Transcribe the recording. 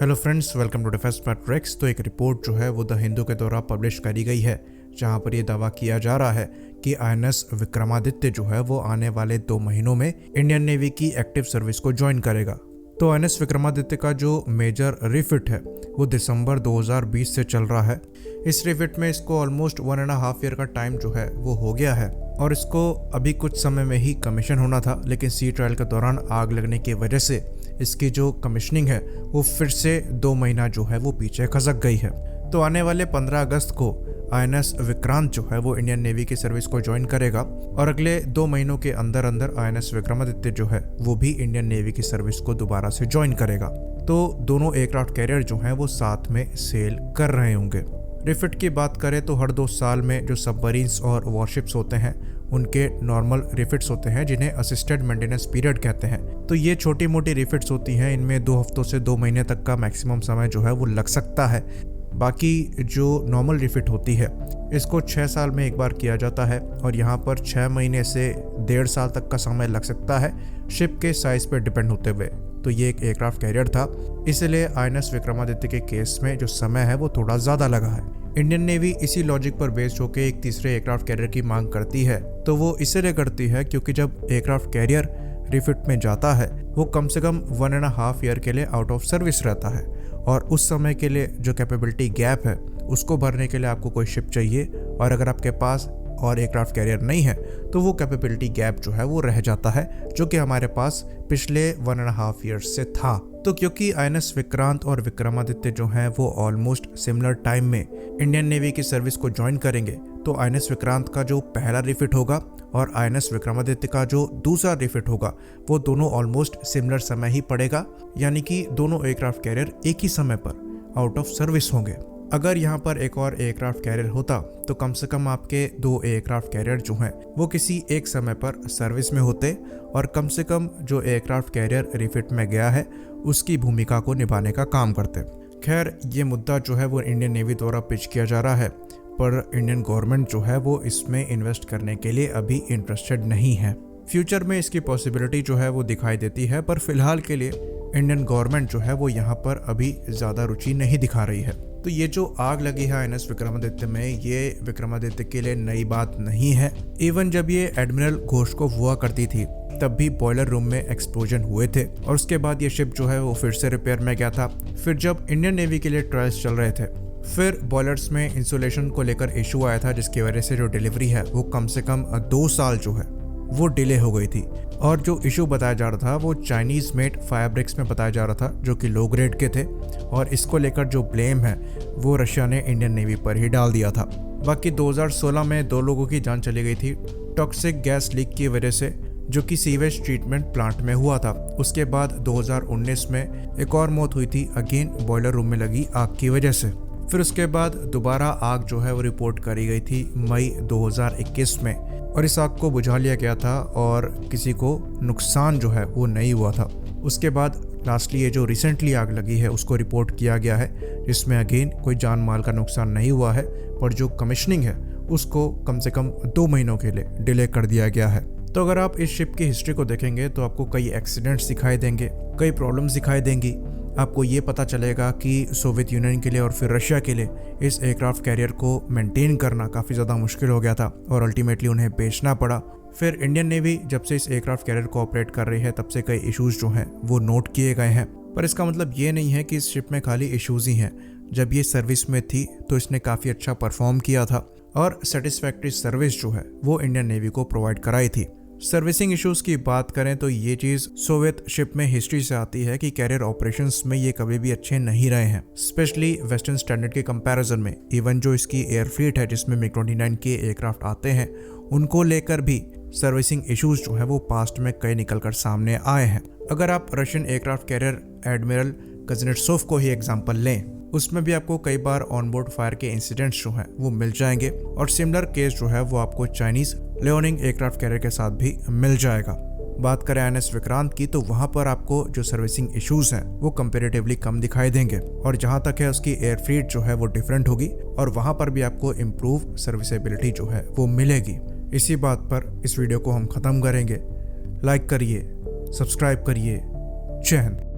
Hello friends, welcome to Defence Tracks. तो एक report जो है वो द हिंदू के द्वारा पब्लिश करी गई है, जहां पर ये दावा किया जा रहा है कि आईएनएस विक्रमादित्य जो है वो आने वाले 2 महीनों में इंडियन नेवी की एक्टिव सर्विस को ज्वाइन करेगा। तो आईएनएस विक्रमादित्य का जो मेजर रिफिट है वो दिसंबर 2020 से चल रहा है। इस रिफिट में इसको ऑलमोस्ट 1.5 ईयर का टाइम जो है वो हो गया है और इसको अभी कुछ समय में ही कमीशन होना था, लेकिन सी ट्रायल के दौरान आग लगने की वजह से इसकी जो कमीशनिंग है वो फिर से 2 महीना जो है वो पीछे खसक गई है। तो आने वाले 15 अगस्त को आईएनएस विक्रांत जो है वो इंडियन नेवी की सर्विस को ज्वाइन करेगा और अगले 2 महीनों के अंदर अंदर आईएनएस विक्रमादित्य जो है वो भी इंडियन नेवी की सर्विस को दोबारा से ज्वाइन करेगा। तो दोनों एयरक्राफ्ट कैरियर जो हैं वो साथ में सेल कर रहे होंगे। रिफिट की बात करें तो हर 2 साल में जो सबमरीन्स और वॉरशिप्स होते हैं उनके नॉर्मल रिफिट्स होते हैं, जिन्हें असिस्टेड मेंटेनेंस पीरियड कहते हैं। तो ये छोटी मोटी रिफिट्स होती हैं, इनमें 2 हफ्तों से 2 महीने तक का मैक्सिमम समय जो है वो लग सकता है। बाकी जो नॉर्मल रिफिट होती है इसको 6 साल में एक बार किया जाता है और यहाँ पर 6 महीने से 1.5 साल तक का समय लग सकता है, शिप के साइज पर डिपेंड होते हुए। तो ये एक एयरक्राफ्ट कैरियर था, इसलिए आईएनएस विक्रमादित्य के केस में जो समय है वो थोड़ा ज़्यादा लगा है। इंडियन नेवी इसी लॉजिक पर बेस्ड होकर एक तीसरे एयरक्राफ्ट कैरियर की मांग करती है। तो वो इसलिए करती है क्योंकि जब एयरक्राफ्ट कैरियर रिफिट में जाता है वो कम से कम 1.5 ईयर के लिए आउट ऑफ सर्विस रहता है और उस समय के लिए जो कैपेबिलिटी गैप है उसको भरने के लिए आपको कोई शिप चाहिए, और अगर आपके पास और एयरक्राफ्ट कैरियर नहीं है तो वो कैपेबिलिटी गैप जो है वो रह जाता है, जो कि हमारे पास पिछले 1.5 ईयर्स से था। तो क्योंकि आईएनएस विक्रांत और विक्रमादित्य जो हैं वो ऑलमोस्ट सिमिलर टाइम में इंडियन नेवी की सर्विस को ज्वाइन करेंगे, तो आईएनएस विक्रांत का जो पहला रिफिट होगा और आईएनएस विक्रमादित्य का जो दूसरा रिफिट होगा वो दोनों ऑलमोस्ट सिमिलर समय ही पड़ेगा, यानी कि दोनों एयरक्राफ्ट कैरियर एक ही समय पर आउट ऑफ सर्विस होंगे। अगर यहाँ पर एक और एयरक्राफ्ट कैरियर होता तो कम से कम आपके 2 एयरक्राफ्ट कैरियर जो हैं वो किसी एक समय पर सर्विस में होते और कम से कम जो एयरक्राफ्ट कैरियर रिफिट में गया है उसकी भूमिका को निभाने का काम करते। खैर, ये मुद्दा जो है वो इंडियन नेवी द्वारा पिच किया जा रहा है, पर इंडियन गवर्नमेंट जो है वो इसमें इन्वेस्ट करने के लिए अभी इंटरेस्टेड नहीं है। फ्यूचर में इसकी पॉसिबिलिटी जो है वो दिखाई देती है, पर फिलहाल के लिए इंडियन गवर्नमेंट जो है वो यहाँ पर अभी ज़्यादा रुचि नहीं दिखा रही है। तो ये जो आग लगी है आईएनएस विक्रमादित्य में, ये विक्रमादित्य के लिए नई बात नहीं है। इवन जब ये एडमिरल घोषकोव हुआ करती थी तब भी बॉयलर रूम में एक्सप्लोजन हुए थे और उसके बाद ये शिप जो है वो फिर से रिपेयर में गया था। फिर जब इंडियन नेवी के लिए ट्रायल्स चल रहे थे, फिर बॉयलर्स में इंसुलेशन को लेकर इशू आया था, जिसकी वजह से जो डिलीवरी है वो कम से कम 2 साल जो है वो डिले हो गई थी। और जो इशू बताया जा रहा था वो चाइनीज मेड फायर ब्रिक्स में बताया जा रहा था, जो कि लो ग्रेड के थे, और इसको लेकर जो ब्लेम है वो रशिया ने इंडियन नेवी पर ही डाल दिया था। बाकी 2016 में 2 लोगों की जान चली गई थी टॉक्सिक गैस लीक की वजह से, जो कि सीवेज ट्रीटमेंट प्लांट में हुआ था। उसके बाद 2019 में एक और मौत हुई थी, अगेन बॉयलर रूम में लगी आग की वजह से। फिर उसके बाद दोबारा आग जो है वो रिपोर्ट करी गई थी मई 2021 में, और इस आग को बुझा लिया गया था और किसी को नुकसान जो है वो नहीं हुआ था। उसके बाद लास्टली ये जो रिसेंटली आग लगी है उसको रिपोर्ट किया गया है, जिसमें अगेन कोई जान माल का नुकसान नहीं हुआ है, पर जो कमीशनिंग है उसको कम से कम 2 महीनों के लिए डिले कर दिया गया है। तो अगर आप इस शिप की हिस्ट्री को देखेंगे तो आपको कई एक्सीडेंट्स दिखाई देंगे, कई प्रॉब्लम्स दिखाई देंगी। आपको ये पता चलेगा कि सोवियत यूनियन के लिए और फिर रशिया के लिए इस एयरक्राफ्ट कैरियर को मेंटेन करना काफ़ी ज़्यादा मुश्किल हो गया था और अल्टीमेटली उन्हें बेचना पड़ा। फिर इंडियन नेवी जब से इस एयरक्राफ्ट कैरियर को ऑपरेट कर रही है तब से कई इश्यूज़ जो हैं वो नोट किए गए हैं, पर इसका मतलब ये नहीं है कि इस शिप में खाली इश्यूज़ ही हैं। जब ये सर्विस में थी तो इसने काफ़ी अच्छा परफॉर्म किया था और सेटिस्फैक्ट्री सर्विस जो है वो इंडियन नेवी को प्रोवाइड कराई थी। सर्विसिंग इश्यूज की बात करें तो ये चीज़ सोवियत शिप में हिस्ट्री से आती है कि कैरियर ऑपरेशंस में ये कभी भी अच्छे नहीं रहे हैं, स्पेशली वेस्टर्न स्टैंडर्ड के कंपैरिजन में। इवन जो इसकी एयर फ्लीट है जिसमें MiG-29 के एयरक्राफ्ट आते हैं उनको लेकर भी सर्विसिंग इश्यूज जो है वो पास्ट में कई निकलकर सामने आए हैं। अगर आप रशियन एयरक्राफ्ट कैरियर एडमिरल कुznetsov को ही एग्जाम्पल लें, उसमें भी आपको कई बार ऑनबोर्ड फायर के इंसिडेंट्स जो हैं वो मिल जाएंगे, और सिमिलर केस जो है वो आपको चाइनीज लियोनिंग एयरक्राफ्ट कैरियर के साथ भी मिल जाएगा। बात करें आईएनएस विक्रांत की तो वहां पर आपको जो सर्विसिंग इश्यूज हैं वो कंपैरेटिवली कम दिखाई देंगे, और जहां तक है उसकी एयर फ्लीट जो है वो डिफरेंट होगी और वहां पर भी आपको इम्प्रूव सर्विसेबिलिटी जो है वो मिलेगी। इसी बात पर इस वीडियो को हम खत्म करेंगे। लाइक करिए, सब्सक्राइब करिए। जय हिंद।